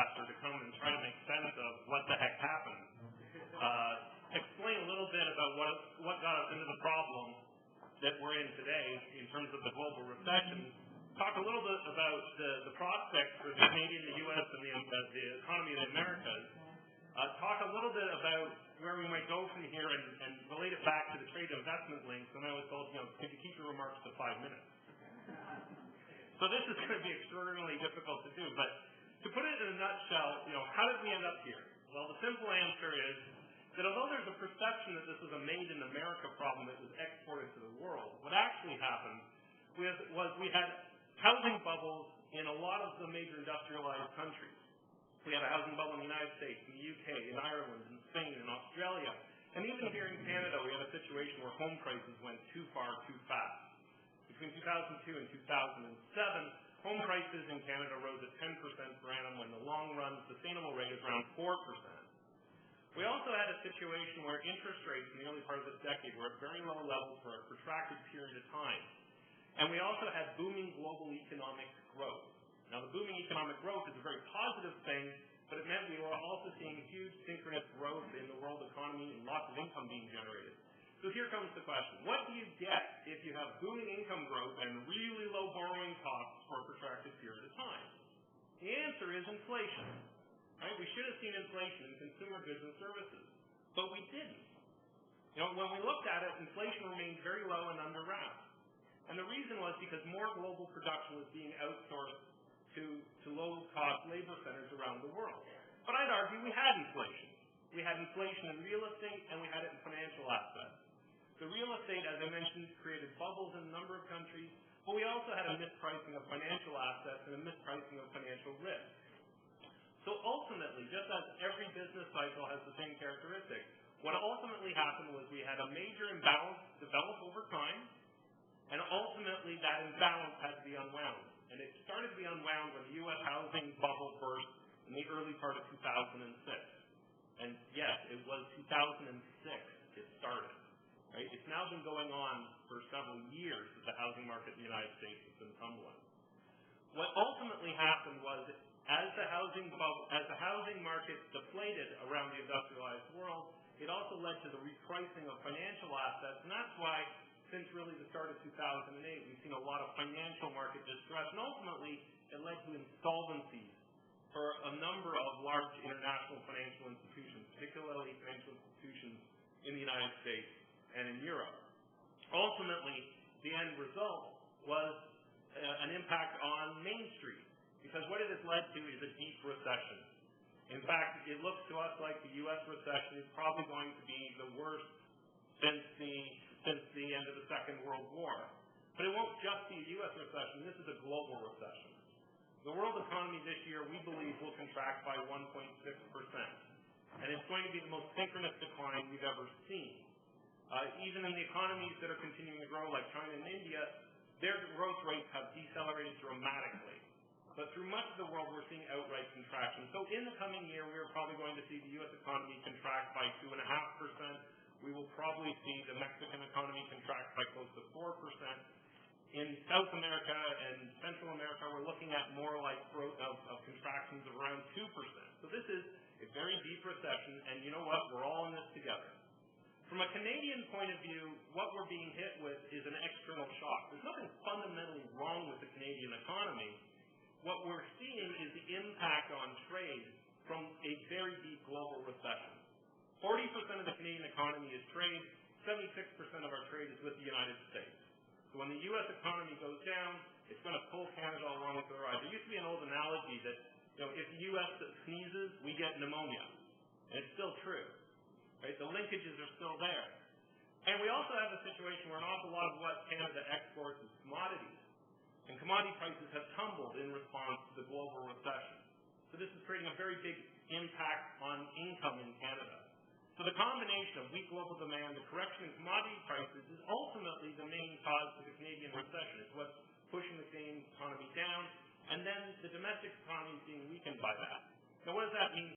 newscaster to come and try to make sense of what the heck happened. Explain a little bit about what got us into the problem that we're in today in terms of the global recession. Talk a little bit about the prospects for the Canadian, the U.S., and the economy of the Americas. Talk a little bit about where we might go from here and relate it back to the trade investment links. And I was told, could you keep your remarks to 5 minutes? So this is going to be extraordinarily difficult to do. But to put it in a nutshell, how did we end up here? Well, the simple answer is that although there's a perception that this was a made in America problem that was exported to the world, what actually happened was we had housing bubbles in a lot of the major industrialized countries. We had a housing bubble in the United States, in the UK, in Ireland, in Spain, in Australia. And even here in Canada, we had a situation where home prices went too far, too fast. Between 2002 and 2007, home prices in Canada rose at 10% per annum when the long-run sustainable rate is around 4%. We also had a situation where interest rates in the early part of this decade were at very low levels for a protracted period of time. And we also had booming global economic growth. Now, the booming economic growth is a very positive thing, but it meant we were also seeing huge synchronous growth in the world economy and lots of income being generated. So here comes the question. What do you get if you have booming income growth and really low borrowing costs for a protracted period of time? The answer is inflation. Right? We should have seen inflation in consumer goods and services, but we didn't. When we looked at it, inflation remained very low and under wraps. And the reason was because more global production was being outsourced to low-cost labor centers around the world. But I'd argue we had inflation. We had inflation in real estate, and we had it in financial assets. The real estate, as I mentioned, created bubbles in a number of countries, but we also had a mispricing of financial assets and a mispricing of financial risk. So ultimately, just as every business cycle has the same characteristics, what ultimately happened was we had a major imbalance develop over time, and ultimately that imbalance had to be unwound. And it started to be unwound when the U.S. housing bubble burst in the early part of 2006. And yes, it was 2006 it started. Right? It's now been going on for several years that the housing market in the United States has been tumbling. What ultimately happened was as the housing market deflated around the industrialized world, it also led to the repricing of financial assets, and that's why since really the start of 2008, we've seen a lot of financial market distress, and ultimately it led to insolvencies for a number of large international financial institutions, particularly financial institutions in the United States and in Europe. Ultimately, the end result was an impact on Main Street, because what it has led to is a deep recession. In fact, it looks to us like the U.S. recession is probably going to be the worst since the end of the Second World War. But it won't just be a U.S. recession. This is a global recession. The world economy this year, we believe, will contract by 1.6%. And it's going to be the most synchronous decline we've ever seen. Even in the economies that are continuing to grow, like China and India, their growth rates have decelerated dramatically. But through much of the world, we're seeing outright contraction. So in the coming year, we're probably going to see the U.S. economy contract by 2.5%. We will probably see the Mexican economy contract by close to 4%. In South America and Central America, we're looking at more like growth of contractions of around 2%. So this is a very deep recession, and you know what? We're all in this together. From a Canadian point of view, what we're being hit with is an external shock. There's nothing fundamentally wrong with the Canadian economy. What we're seeing is the impact on trade from a very deep global recession. 40% of the Canadian economy is trade. 76% of our trade is with the United States. So when the U.S. economy goes down, it's going to pull Canada along with the ride. There used to be an old analogy that, if the U.S. sneezes, we get pneumonia. And it's still true. Right? The linkages are still there. And we also have a situation where an awful lot of what Canada exports is commodities. And commodity prices have tumbled in response to the global recession. So this is creating a very big impact on income in Canada. So the combination of weak global demand, the correction in commodity prices is ultimately the main cause of the Canadian recession. It's what's pushing the Canadian economy down, and then the domestic economy is being weakened by that.